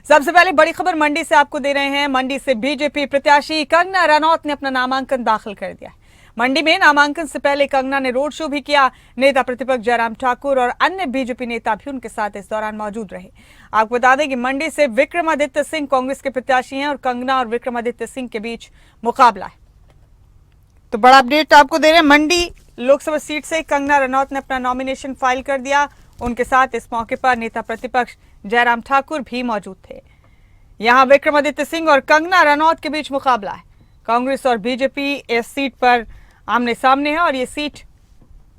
सबसे पहले बड़ी खबर मंडी से आपको दे रहे हैं। मंडी से बीजेपी प्रत्याशी कंगना रनौत ने अपना नामांकन दाखिल कर दिया है। मंडी में नामांकन से पहले कंगना ने रोड शो भी किया। नेता प्रतिपक्ष जयराम ठाकुर और अन्य बीजेपी नेता भी उनके साथ इस दौरान मौजूद रहे। आपको बता दें कि मंडी से विक्रमादित्य सिंह कांग्रेस के प्रत्याशी हैं और कंगना और विक्रमादित्य सिंह के बीच मुकाबला है। तो बड़ा अपडेट आपको दे रहे हैं। मंडी लोकसभा सीट से कंगना रनौत ने अपना नॉमिनेशन फाइल कर दिया। उनके साथ इस मौके पर नेता प्रतिपक्ष जयराम ठाकुर भी मौजूद थे। यहां विक्रमादित्य सिंह और कंगना रनौत के बीच मुकाबला है। कांग्रेस और बीजेपी इस सीट पर आमने सामने है और ये सीट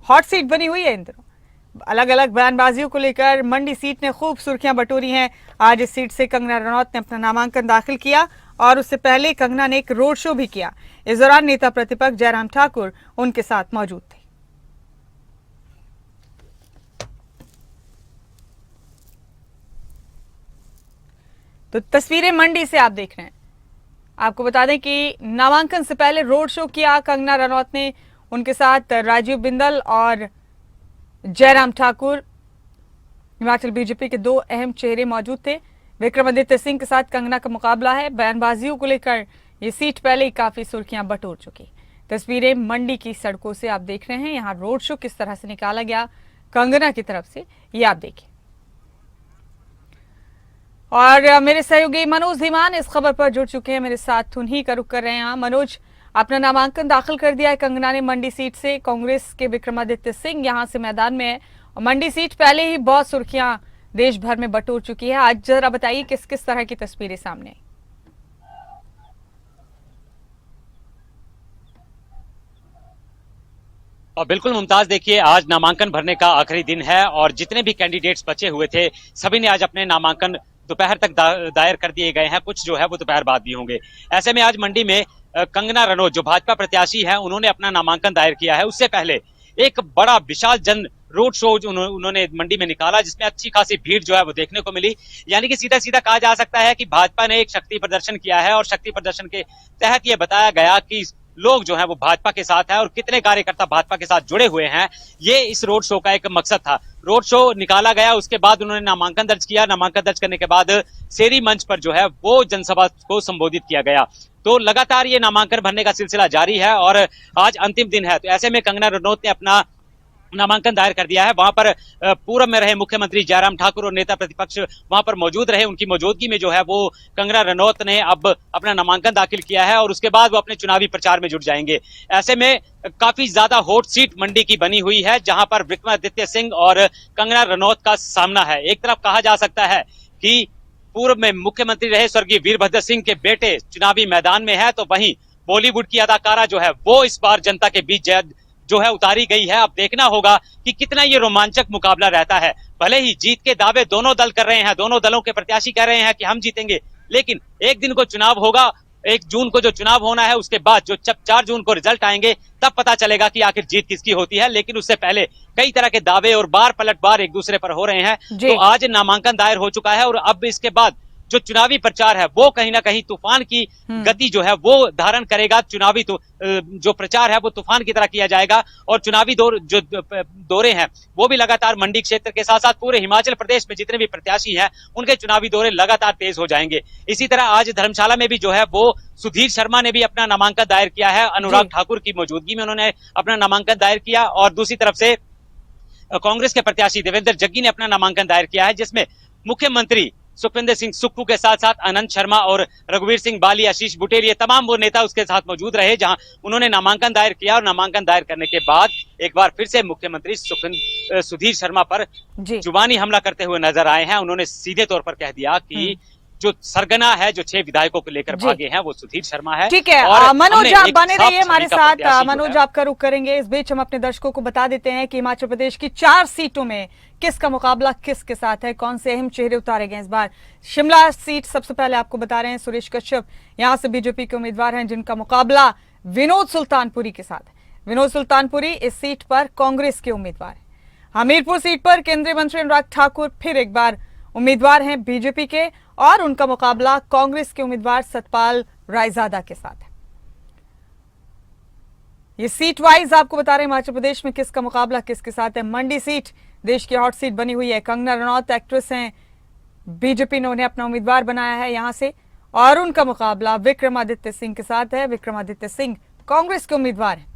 हॉट सीट बनी हुई है। इन दिनों अलग अलग बयानबाजियों को लेकर मंडी सीट ने खूब सुर्खियां बटोरी हैं। आज इस सीट से कंगना रनौत ने अपना नामांकन दाखिल किया और उससे पहले कंगना ने एक रोड शो भी किया। इस दौरान नेता प्रतिपक्ष जयराम ठाकुर उनके साथ मौजूद थे। तो तस्वीरें मंडी से आप देख रहे हैं। आपको बता दें कि नामांकन से पहले रोड शो किया कंगना रनौत ने। उनके साथ राजीव बिंदल और जयराम ठाकुर, हिमाचल बीजेपी के दो अहम चेहरे मौजूद थे। विक्रमादित्य सिंह के साथ कंगना का मुकाबला है। बयानबाजियों को लेकर ये सीट पहले ही काफी सुर्खियां बटोर चुकी। तस्वीरें मंडी की सड़कों से आप देख रहे हैं। यहाँ रोड शो किस तरह से निकाला गया कंगना की तरफ से, ये आप देखिए। और मेरे सहयोगी मनोज धीमान इस खबर पर जुड़ चुके हैं, मेरे साथ उन्हीं का रुख कर रहे हैं। मनोज, अपना नामांकन दाखिल कर दिया है कंगना ने मंडी सीट से। कांग्रेस के विक्रमादित्य सिंह यहां से मैदान में है और मंडी सीट पहले ही बहुत सुर्खियां देश भर में बटोर चुकी है। आज जरा बताइए किस किस तरह की तस्वीरें सामने आई। और बिल्कुल मुमताज, देखिए आज नामांकन भरने का आखिरी दिन है और जितने भी कैंडिडेट्स बचे हुए थे सभी ने आज अपने नामांकन दोपहर तक दायर कर दिए गए हैं। कुछ जो है वो दोपहर बाद भी होंगे। ऐसे में आज मंडी में कंगना रनौत जो भाजपा प्रत्याशी है उन्होंने अपना नामांकन दायर किया है। उससे पहले एक बड़ा विशाल जन रोड शो उन्होंने मंडी में निकाला जिसमें अच्छी खासी भीड़ जो है वो देखने को मिली। यानी कि सीधा सीधा कहा जा सकता है कि भाजपा ने एक शक्ति प्रदर्शन किया है और शक्ति प्रदर्शन के तहत ये बताया गया कि लोग जो हैं वो भाजपा के साथ है और कितने कार्यकर्ता भाजपा के साथ जुड़े हुए हैं, ये इस रोड शो का एक मकसद था। रोड शो निकाला गया, उसके बाद उन्होंने नामांकन दर्ज किया। नामांकन दर्ज करने के बाद शेरी मंच पर जो है वो जनसभा को संबोधित किया गया। तो लगातार ये नामांकन भरने का सिलसिला जारी है और आज अंतिम दिन है। तो ऐसे में कंगना रनौत ने अपना नामांकन दायर कर दिया है। वहां पर पूर्व में रहे मुख्यमंत्री जयराम ठाकुर और नेता प्रतिपक्ष वहां पर मौजूद रहे। उनकी मौजूदगी में जो है वो कंगना रनौत ने अब अपना नामांकन दाखिल किया है और उसके बाद वो अपने चुनावी प्रचार में जुट जाएंगे। ऐसे में काफी ज्यादा हॉट सीट मंडी की बनी हुई है जहां पर विक्रमादित्य सिंह और कंगना रनौत का सामना है। एक तरफ कहा जा सकता है कि पूर्व में मुख्यमंत्री रहे स्वर्गीय वीरभद्र सिंह के बेटे चुनावी मैदान में है, तो वहीं बॉलीवुड की अदाकारा जो है वो इस बार जनता के बीच जो है उतारी गई है। अब देखना होगा कि कितना ये रोमांचक मुकाबला रहता है। भले ही जीत के दावे दोनों दल कर रहे हैं, दोनों दलों के प्रत्याशी कह रहे हैं कि हम जीतेंगे, लेकिन एक दिन को चुनाव होगा, 1 जून को जो चुनाव होना है उसके बाद जो 4 जून को रिजल्ट आएंगे तब पता चलेगा कि आखिर जीत किसकी होती है। लेकिन उससे पहले कई तरह के दावे और बार पलटवार एक दूसरे पर हो रहे हैं। तो आज नामांकन दायर हो चुका है और अब इसके बाद जो चुनावी प्रचार है वो कहीं ना कहीं तूफान की गति जो है वो धारण करेगा। चुनावी जो प्रचार है वो तूफान की तरह किया जाएगा और चुनावी दौरे हैं वो भी लगातार मंडी क्षेत्र के साथ साथ पूरे हिमाचल प्रदेश में जितने भी प्रत्याशी हैं उनके चुनावी दौरे लगातार तेज हो जाएंगे। इसी तरह आज धर्मशाला में भी जो है वो सुधीर शर्मा ने भी अपना नामांकन दायर किया है। अनुराग ठाकुर की मौजूदगी में उन्होंने अपना नामांकन दायर किया और दूसरी तरफ से कांग्रेस के प्रत्याशी देवेंद्र जग्गी ने अपना नामांकन दायर किया है, जिसमें मुख्यमंत्री सुखविंदर सिंह सुक्खू के साथ साथ अनंत शर्मा और रघुवीर सिंह बाली, आशीष बुटेल, ये तमाम वो नेता उसके साथ मौजूद रहे जहां उन्होंने नामांकन दायर किया। और नामांकन दायर करने के बाद एक बार फिर से मुख्यमंत्री सुधीर शर्मा पर जुबानी हमला करते हुए नजर आए हैं। उन्होंने सीधे तौर पर कह दिया कि जो सरगना है, जो 6 विधायकों को लेकर भागे हैं वो सुधीर शर्मा है। ठीक है मनोज, आप बने रहिए हमारे साथ। मनोज, आपका रुख करेंगे। इस बीच हम अपने दर्शकों को बता देते हैं कि हिमाचल प्रदेश की 4 सीटों में किसका मुकाबला किसके साथ है, कौन से अहम चेहरे उतारे गए इस बार। शिमला सीट सबसे पहले आपको बता रहे हैं, सुरेश कश्यप यहां से बीजेपी के उम्मीदवार हैं जिनका मुकाबला विनोद सुल्तानपुरी के साथ है। विनोद सुल्तानपुरी इस सीट पर कांग्रेस के उम्मीदवार है। हमीरपुर सीट पर केंद्रीय मंत्री अनुराग ठाकुर फिर एक बार उम्मीदवार हैं बीजेपी के और उनका मुकाबला कांग्रेस के उम्मीदवार सतपाल रायजादा के साथ है। ये सीट वाइज आपको बता रहे हैं हिमाचल प्रदेश में किसका मुकाबला किसके साथ है। मंडी सीट देश की हॉट सीट बनी हुई है। कंगना रनौत एक्ट्रेस हैं, बीजेपी ने उन्हें अपना उम्मीदवार बनाया है यहां से और उनका मुकाबला विक्रमादित्य सिंह के साथ है। विक्रमादित्य सिंह कांग्रेस के उम्मीदवार हैं।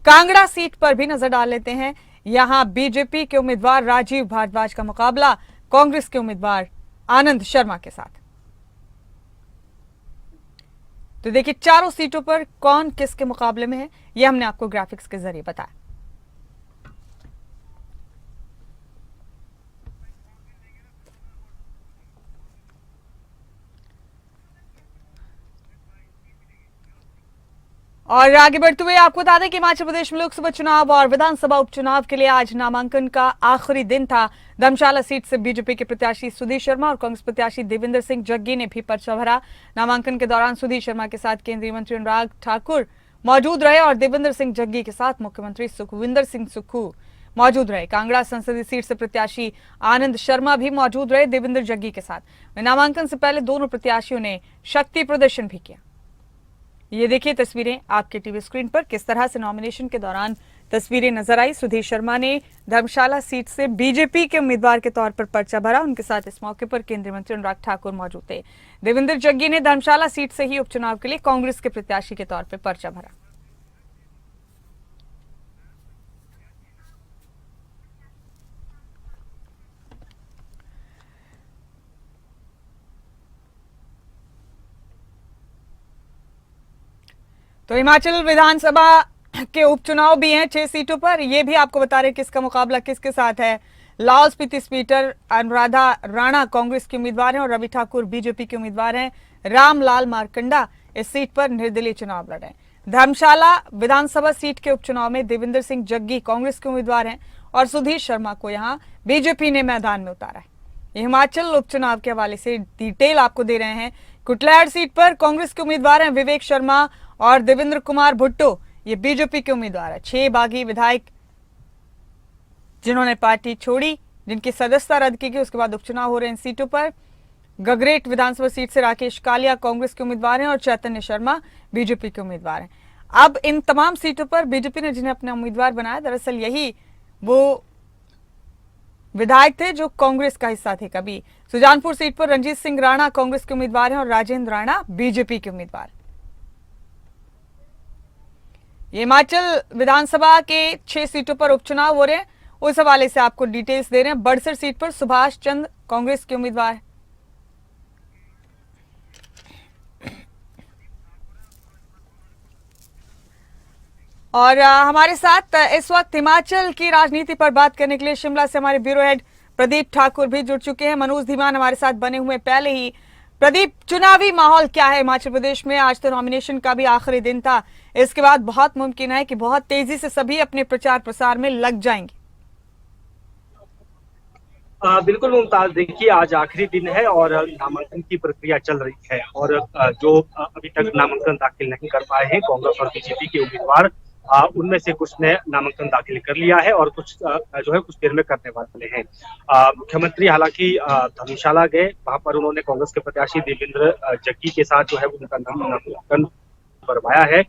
कांगड़ा सीट पर भी नजर डाल लेते हैं। यहां बीजेपी के उम्मीदवार राजीव भारद्वाज का मुकाबला कांग्रेस के उम्मीदवार आनंद शर्मा के साथ। तो देखिए चारों सीटों पर कौन किसके मुकाबले में है, यह हमने आपको ग्राफिक्स के जरिए बताया। और आगे बढ़ते हुए आपको बता दें कि हिमाचल प्रदेश में लोकसभा चुनाव और विधानसभा उपचुनाव के लिए आज नामांकन का आखिरी दिन था। धर्मशाला सीट से बीजेपी के प्रत्याशी सुधीर शर्मा और कांग्रेस प्रत्याशी देवेंद्र सिंह जग्गी ने भी पर्चा भरा। नामांकन के दौरान सुधीर शर्मा के साथ केंद्रीय मंत्री अनुराग ठाकुर मौजूद रहे और देवेंद्र सिंह जग्गी के साथ मुख्यमंत्री सुखविंदर सिंह सुक्खू मौजूद रहे। कांगड़ा संसदीय सीट से प्रत्याशी आनंद शर्मा भी मौजूद रहे देवेंद्र जग्गी के साथ। नामांकन से पहले दोनों प्रत्याशियों ने शक्ति प्रदर्शन भी किया। ये देखिए तस्वीरें आपके टीवी स्क्रीन पर किस तरह से नॉमिनेशन के दौरान तस्वीरें नजर आई। सुधीर शर्मा ने धर्मशाला सीट से बीजेपी के उम्मीदवार के तौर पर पर्चा भरा। उनके साथ इस मौके पर केंद्रीय मंत्री अनुराग ठाकुर मौजूद थे। देवेंद्र जग्गी ने धर्मशाला सीट से ही उपचुनाव के लिए कांग्रेस के प्रत्याशी के तौर पर पर्चा भरा। तो हिमाचल विधानसभा के उपचुनाव भी हैं 6 सीटों पर। ये भी आपको बता रहे किसका मुकाबला किसके साथ है। लाहौल स्पीति स्पीकर अनुराधा राणा कांग्रेस के उम्मीदवार हैं और रवि ठाकुर बीजेपी के उम्मीदवार हैं। रामलाल मारकंडा इस सीट पर निर्दलीय चुनाव लड़ रहे हैं। धर्मशाला विधानसभा सीट के उपचुनाव में देवेंद्र सिंह जग्गी कांग्रेस के उम्मीदवार हैं और सुधीर शर्मा को यहाँ बीजेपी ने मैदान में उतारा है। हिमाचल उपचुनाव के हवाले से डिटेल आपको दे रहे हैं। कुटलैहड़ सीट पर कांग्रेस के उम्मीदवार हैं विवेक शर्मा और देवेंद्र कुमार भुट्टो, ये बीजेपी के उम्मीदवार है। 6 बागी विधायक जिन्होंने पार्टी छोड़ी, जिनकी सदस्यता रद्द की गई, उसके बाद उपचुनाव हो रहे हैं इन सीटों पर। गगरेट विधानसभा सीट से राकेश कालिया कांग्रेस के उम्मीदवार हैं और चैतन्य शर्मा बीजेपी के उम्मीदवार हैं। अब इन तमाम सीटों पर बीजेपी ने जिन्हें अपना उम्मीदवार बनाया, दरअसल यही वो विधायक थे जो कांग्रेस का हिस्सा थे कभी। सुजानपुर सीट पर रंजीत सिंह राणा कांग्रेस के उम्मीदवार हैं और राजेंद्र राणा बीजेपी के उम्मीदवार। हिमाचल विधानसभा के 6 सीटों पर उपचुनाव हो रहे हैं, उस हवाले से आपको डिटेल्स दे रहे हैं। बड़सर सीट पर सुभाष चंद कांग्रेस के उम्मीदवार। और हमारे साथ इस वक्त हिमाचल की राजनीति पर बात करने के लिए शिमला से हमारे ब्यूरो हेड प्रदीप ठाकुर भी जुड़ चुके हैं। मनोज धीमान हमारे साथ बने हुए पहले ही। प्रदीप, चुनावी माहौल क्या है हिमाचल प्रदेश में? आज तो नॉमिनेशन का भी आखिरी दिन था, इसके बाद बहुत मुमकिन है कि बहुत तेजी से सभी अपने प्रचार प्रसार में लग जाएंगे। बिल्कुल मुमताज, देखिए आज आखिरी दिन है और नामांकन की प्रक्रिया चल रही है और जो अभी तक नामांकन दाखिल नहीं कर पाए हैं कांग्रेस और बीजेपी के उम्मीदवार, उनमें से कुछ ने नामांकन दाखिल कर लिया है और कुछ जो है कुछ देर में करने वाले हैं। मुख्यमंत्री हालांकि धर्मशाला गए, वहां पर उन्होंने कांग्रेस के प्रत्याशी देवेंद्र जग्गी के साथ जो है उनका नामांकन भरवाया है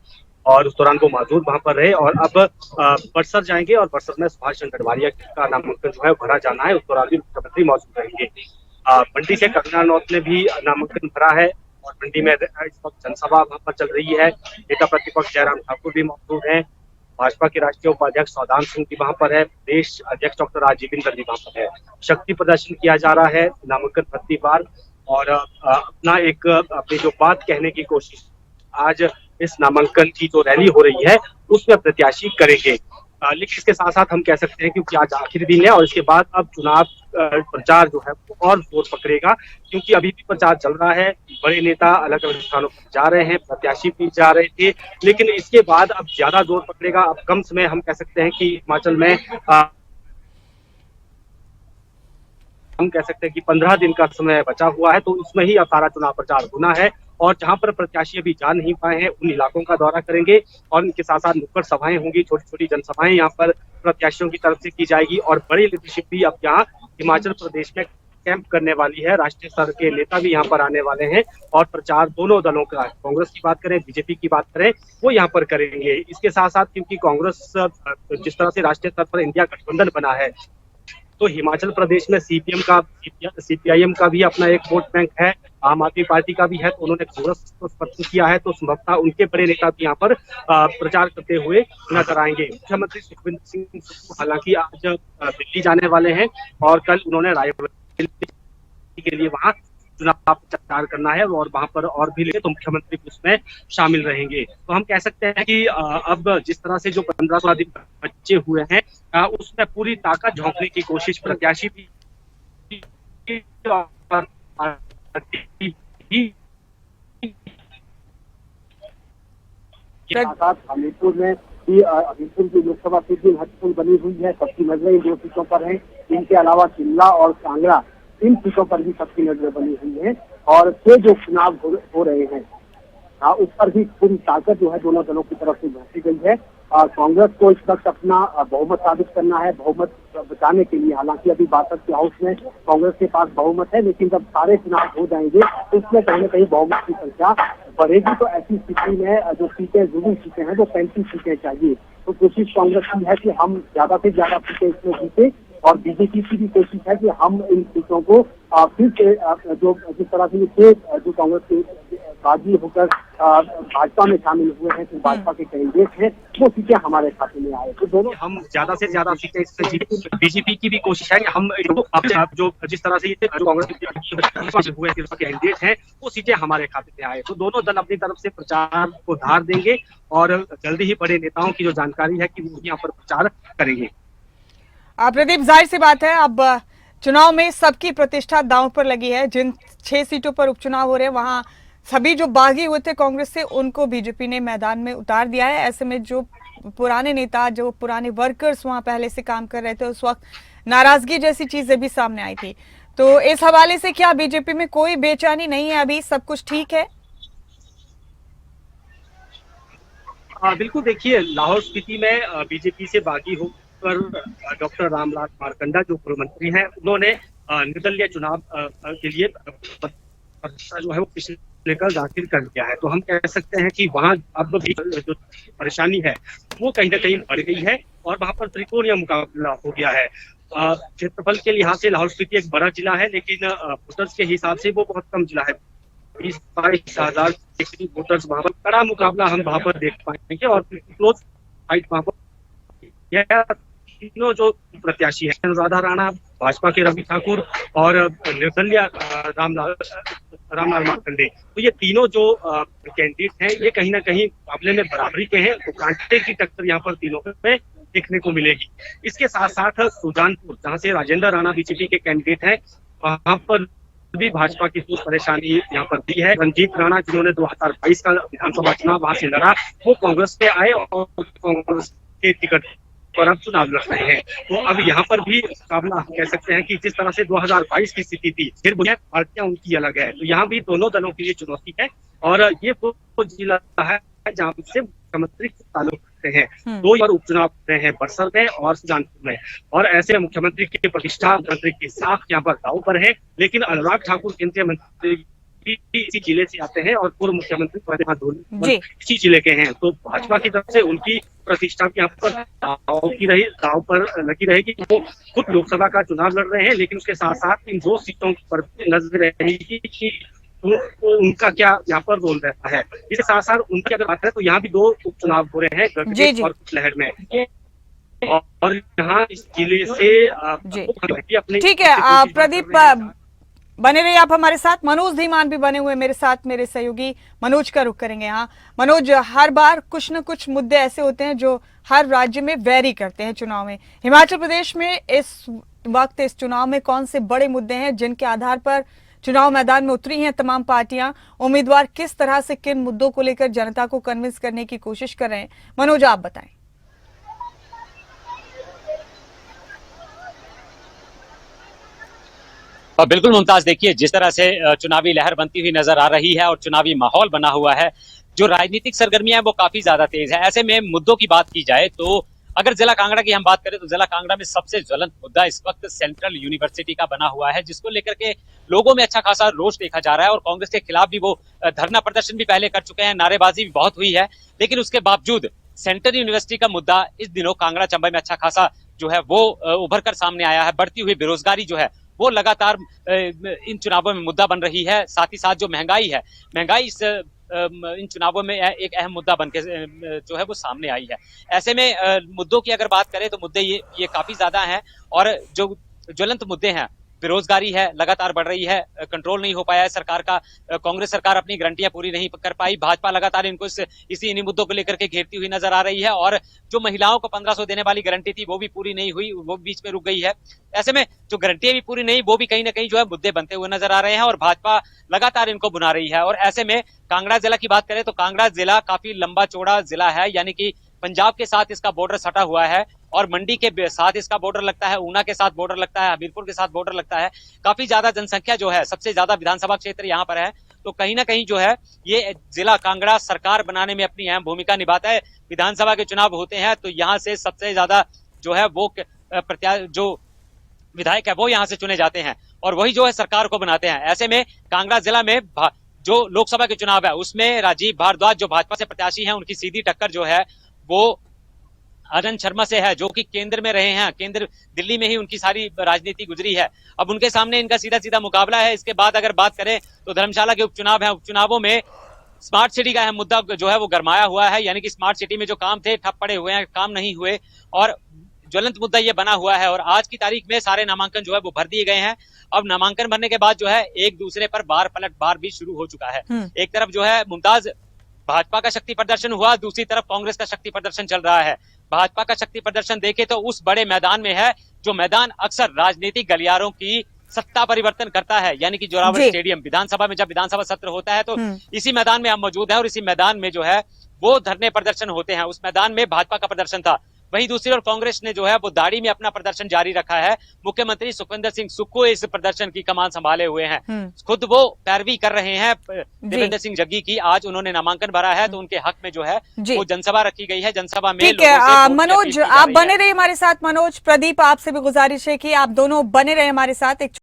और उस दौरान वो मौजूद वहां पर रहे और अब बड़सर जाएंगे और बड़सर में सुभाष चंद्र गढ़वालिया का नामांकन जो है भरा जाना है, उस दौरान भी मुख्यमंत्री मौजूद रहेंगे। मंडी से कंगना रनौत ने भी नामांकन भरा है और मंडी में इस वक्त जनसभा वहां पर चल रही है। नेता प्रतिपक्ष जयराम ठाकुर भी मौजूद हैं। भाजपा के राष्ट्रीय उपाध्यक्ष सौदान सिंह भी वहां पर है। प्रदेश अध्यक्ष डॉक्टर राजीव बिंदल भी वहां पर है। शक्ति प्रदर्शन किया जा रहा है नामांकन भर्ती बार और अपना एक अपनी जो बात कहने की कोशिश आज इस नामांकन की जो रैली हो रही है उसमें प्रत्याशी करेंगे। लेकिन इसके साथ साथ हम कह सकते हैं क्योंकि आज आखिरी दिन है और इसके बाद अब चुनाव प्रचार जो है वो और जोर पकड़ेगा, क्योंकि अभी भी प्रचार चल रहा है। बड़े नेता अलग अलग स्थानों पर जा रहे हैं, प्रत्याशी भी जा रहे थे, लेकिन इसके बाद अब ज्यादा जोर पकड़ेगा। अब कम समय हम कह सकते हैं कि हिमाचल में हम कह सकते हैं कि 15 दिन का समय बचा हुआ है, तो उसमें ही अब सारा चुनाव प्रचार होना है और जहां पर प्रत्याशी अभी जा नहीं पाए हैं उन इलाकों का दौरा करेंगे और इनके साथ साथ नुक्कड़ सभाएं होंगी, छोटी छोटी जनसभाएं यहाँ पर प्रत्याशियों की तरफ से की जाएगी और बड़ी लीडरशिप भी अब यहाँ हिमाचल प्रदेश में कैंप करने वाली है। राष्ट्रीय स्तर के नेता भी यहाँ पर आने वाले हैं और प्रचार दोनों दलों का, कांग्रेस की बात करें बीजेपी की बात करें, वो यहाँ पर करेंगे। इसके साथ साथ क्योंकि कांग्रेस जिस तरह से राष्ट्रीय स्तर पर इंडिया गठबंधन बना है, तो हिमाचल प्रदेश में सीपीआईएम का भी अपना एक वोट बैंक है, आम आदमी पार्टी का भी है, तो उन्होंने कांग्रेस को समर्थन किया है, तो संभवतः उनके बड़े नेता भी यहाँ पर प्रचार करते हुए नजर आएंगे। मुख्यमंत्री सुखविंदर सिंह सुक्खू हालांकि आज दिल्ली जाने वाले हैं और कल उन्होंने रायबरेली के लिए वहां चुनाव प्रचार करना है और वहां पर और भी तो मुख्यमंत्री उसमें शामिल रहेंगे। तो हम कह सकते हैं कि अब जिस तरह से जो 15-16 दिन बचे हुए हैं उसमें पूरी ताकत झोंकने की कोशिश प्रत्याशी भी हमीरपुर में हमीरपुर की लोकसभा सीट भी महत्वपूर्ण बनी हुई है। सबकी नजरें इन 2 सीटों पर हैं। इनके अलावा शिमला और कांगड़ा, इन सीटों पर भी सबकी नजरें बनी हुई हैं और ये जो चुनाव हो रहे हैं उस पर भी पूरी ताकत जो है दोनों दलों की तरफ से झोंकी गई है। कांग्रेस को इस वक्त अपना बहुमत साबित करना है, बहुमत बचाने के लिए। हालांकि अभी बासठ के हाउस में कांग्रेस के पास बहुमत है, लेकिन जब सारे चुनाव हो जाएंगे तो उसमें कहीं न कहीं बहुमत की संख्या बढ़ेगी। तो ऐसी स्थिति में जो सीटें जुड़ी सीटें हैं वो 35 सीटें चाहिए। तो कोशिश कांग्रेस की है कि हम ज्यादा से ज्यादा सीटें इसमें जीते और बीजेपी की भी कोशिश है कि हम इन सीटों को फिर से जो जिस तरह से जो कांग्रेस के बागी होकर भाजपा में शामिल हुए हैं, तो भाजपा के कैंडिडेट हैं, वो सीटें हमारे खाते में आए। तो दोनों हम ज्यादा से ज्यादा सीटें इससे जीते। बीजेपी की भी कोशिश है कि हम जो जिस तरह से जो कांग्रेस हुए कैंडिडेट हैं वो सीटें हमारे खाते में आए। तो दोनों दल अपनी तरफ से प्रचार को धार देंगे और जल्दी ही बड़े नेताओं की जो जानकारी है कि वो यहाँ पर प्रचार करेंगे। प्रदीप, जाहिर सी बात है अब चुनाव में सबकी प्रतिष्ठा दांव पर लगी है। जिन 6 सीटों पर उपचुनाव हो रहे हैं वहां सभी जो बागी हुए थे कांग्रेस से उनको बीजेपी ने मैदान में उतार दिया है। ऐसे में जो पुराने नेता, जो पुराने वर्कर्स वहां पहले से काम कर रहे थे, उस वक्त नाराजगी जैसी चीजें भी सामने आई थी। तो इस हवाले से क्या बीजेपी में कोई बेचैनी नहीं है, अभी सब कुछ ठीक है? बिल्कुल, देखिए लाहौल स्पीति में बीजेपी से बागी होकर डॉक्टर रामलाल मारकंडा जो गृह मंत्री हैं, उन्होंने निर्दलीय चुनाव के लिए जो है वो पिछले कल दाखिल कर दिया है। तो हम कह सकते हैं कि वहां अब भी जो परेशानी है वो कहीं ना कहीं बढ़ गई है और वहां पर त्रिकोणीय मुकाबला हो गया है। क्षेत्रफल के लिहाज से लाहौल स्पीति एक बड़ा जिला है, लेकिन वोटर्स के हिसाब से वो बहुत कम जिला है। 20-22 हजार वोटर्स वहां पर कड़ा मुकाबला हम वहां पर देख पाएंगे और क्लोज फाइट वहां पर तीनों जो प्रत्याशी हैं, अनुराधा राणा, भाजपा के रवि ठाकुर और निर्दलीय रामलाल मारकंडे, तो ये तीनों जो कैंडिडेट हैं ये कहीं ना कहीं मुकाबले में बराबरी के हैं। तो कांटे की टक्कर यहाँ पर तीनों पे देखने को मिलेगी। इसके साथ साथ सुजानपुर, जहाँ से राजेंद्र राणा बीजेपी के कैंडिडेट हैं, वहां पर भी भाजपा की कुछ परेशानी यहाँ पर दी है। रंजीत राणा जिन्होंने 2022 का विधानसभा चुनाव वहां से लड़ा, वो कांग्रेस पे आए और कांग्रेस के टिकट पर अब चुनाव लड़ रहे हैं। तो अब यहाँ पर भी मुकाबला हम कह सकते हैं कि जिस तरह से 2022 की स्थिति थी, फिर पार्टियां उनकी अलग है। तो यहाँ भी दोनों दलों के लिए चुनौती है और ये वो जिला है जहाँ से मुख्यमंत्री ताल्लुक रखते हैं। 2 बार उपचुनाव रहे हैं, बरसर में और सुजानपुर में, और ऐसे मुख्यमंत्री की प्रतिष्ठा, मुख्यमंत्री की साख यहाँ पर दांव पर है। लेकिन अनुराग ठाकुर केंद्रीय मंत्री इसी जिले से आते हैं और पूर्व मुख्यमंत्री इसी जिले के हैं। तो भाजपा की तरफ से उनकी प्रतिष्ठा की यहाँ पर दांव पर लगी रहेगी। वो खुद लोकसभा का चुनाव लड़ रहे हैं, लेकिन उसके साथ साथ इन 2 सीटों पर नजर रहेगी कि उनका क्या यहाँ पर रोल रहता है। इसके साथ साथ उनकी अगर बात करें तो यहाँ भी 2 उपचुनाव हो रहे हैं, गगरेट और कुचलहड़ में, और यहाँ इस जिले से ठीक है प्रदीप, बने रहिए आप हमारे साथ। मनोज धीमान भी बने हुए मेरे साथ, मेरे सहयोगी मनोज का रुख करेंगे। यहाँ मनोज, हर बार कुछ न कुछ मुद्दे ऐसे होते हैं जो हर राज्य में वेरी करते हैं चुनाव में। हिमाचल प्रदेश में इस वक्त इस चुनाव में कौन से बड़े मुद्दे हैं जिनके आधार पर चुनाव मैदान में उतरी हैं तमाम पार्टियां? उम्मीदवार किस तरह से किन मुद्दों को लेकर जनता को कन्विंस करने की कोशिश कर रहे हैं? मनोज, आप बताएं। बिल्कुल मुमताज, देखिए जिस तरह से चुनावी लहर बनती हुई नजर आ रही है और चुनावी माहौल बना हुआ है, जो राजनीतिक सरगर्मियां हैं वो काफी ज्यादा तेज है। ऐसे में मुद्दों की बात की जाए तो अगर जिला कांगड़ा की हम बात करें तो जिला कांगड़ा में सबसे ज्वलंत मुद्दा इस वक्त सेंट्रल यूनिवर्सिटी का बना हुआ है, जिसको लेकर के लोगों में अच्छा खासा रोष देखा जा रहा है और कांग्रेस के खिलाफ भी वो धरना प्रदर्शन भी पहले कर चुके हैं, नारेबाजी भी बहुत हुई है। लेकिन उसके बावजूद सेंट्रल यूनिवर्सिटी का मुद्दा इस दिनों कांगड़ा चंबा में अच्छा खासा जो है वो उभर कर सामने आया है। बढ़ती हुई बेरोजगारी जो है वो लगातार इन चुनावों में मुद्दा बन रही है। साथ ही साथ जो महंगाई है, महंगाई इन चुनावों में एक अहम मुद्दा बन के जो है वो सामने आई है। ऐसे में मुद्दों की अगर बात करें तो मुद्दे ये काफी ज्यादा हैं और जो ज्वलंत मुद्दे हैं, बेरोजगारी है लगातार बढ़ रही है, कंट्रोल नहीं हो पाया है सरकार का, कांग्रेस सरकार अपनी गारंटियां पूरी नहीं कर पाई, भाजपा लगातार इनको इन्हीं मुद्दों को लेकर के घेरती हुई नजर आ रही है और जो महिलाओं को 1500 देने वाली गारंटी थी वो भी पूरी नहीं हुई, वो बीच में रुक गई है। ऐसे में जो गारंटियां भी पूरी नहीं, वो भी कहीं ना कहीं जो है मुद्दे बनते हुए नजर आ रहे हैं और भाजपा लगातार इनको बुना रही है। और ऐसे में कांगड़ा जिला की बात करें तो कांगड़ा जिला काफी लंबा चौड़ा जिला है, यानी कि पंजाब के साथ इसका बॉर्डर सटा हुआ है और मंडी के साथ इसका बॉर्डर लगता है, ऊना के साथ बॉर्डर लगता है, हमीरपुर के साथ बॉर्डर लगता है। काफी ज्यादा जनसंख्या जो है, सबसे ज्यादा विधानसभा क्षेत्र यहाँ पर है, तो कहीं ना कहीं जो है ये जिला कांगड़ा सरकार बनाने में अपनी अहम भूमिका निभाता है। विधानसभा के चुनाव होते हैं तो यहाँ से सबसे ज्यादा जो है वो जो विधायक है वो यहाँ से चुने जाते हैं और वही जो है सरकार को बनाते हैं। ऐसे में कांगड़ा जिला में जो लोकसभा के चुनाव है उसमें राजीव भारद्वाज जो भाजपा से प्रत्याशी हैं, उनकी सीधी टक्कर जो है वो आनंद शर्मा से है, जो कि केंद्र में रहे हैं, केंद्र दिल्ली में ही उनकी सारी राजनीति गुजरी है। अब उनके सामने इनका सीधा सीधा मुकाबला है। इसके बाद अगर बात करें तो धर्मशाला के उपचुनाव है, उपचुनावों में स्मार्ट सिटी का अहम मुद्दा जो है वो गरमाया हुआ है, यानी कि स्मार्ट सिटी में जो काम थे ठप पड़े हुए हैं, काम नहीं हुए और ज्वलंत मुद्दा ये बना हुआ है। और आज की तारीख में सारे नामांकन जो है वो भर दिए गए हैं। अब नामांकन भरने के बाद जो है एक दूसरे पर पलटवार भी शुरू हो चुका है। एक तरफ जो है मुमताज भाजपा का शक्ति प्रदर्शन हुआ, दूसरी तरफ कांग्रेस का शक्ति प्रदर्शन चल रहा है। भाजपा का शक्ति प्रदर्शन देखे तो उस बड़े मैदान में है जो मैदान अक्सर राजनीतिक गलियारों की सत्ता परिवर्तन करता है, यानी कि जोरावर स्टेडियम। विधानसभा में जब विधानसभा सत्र होता है तो इसी मैदान में हम मौजूद हैं और इसी मैदान में जो है वो धरने प्रदर्शन होते हैं। उस मैदान में भाजपा का प्रदर्शन था। वहीं दूसरी ओर कांग्रेस ने जो है वो दाड़ी में अपना प्रदर्शन जारी रखा है। मुख्यमंत्री सुखविंदर सिंह सुक्खू इस प्रदर्शन की कमान संभाले हुए हैं, खुद वो पैरवी कर रहे हैं देवेंद्र सिंह जग्गी की। आज उन्होंने नामांकन भरा है तो उनके हक में जो है वो जनसभा रखी गई है। जनसभा में ठीक है मनोज, आप बने रहे हमारे साथ। मनोज, प्रदीप आपसे भी गुजारिश है कि आप दोनों बने रहे हमारे साथ। एक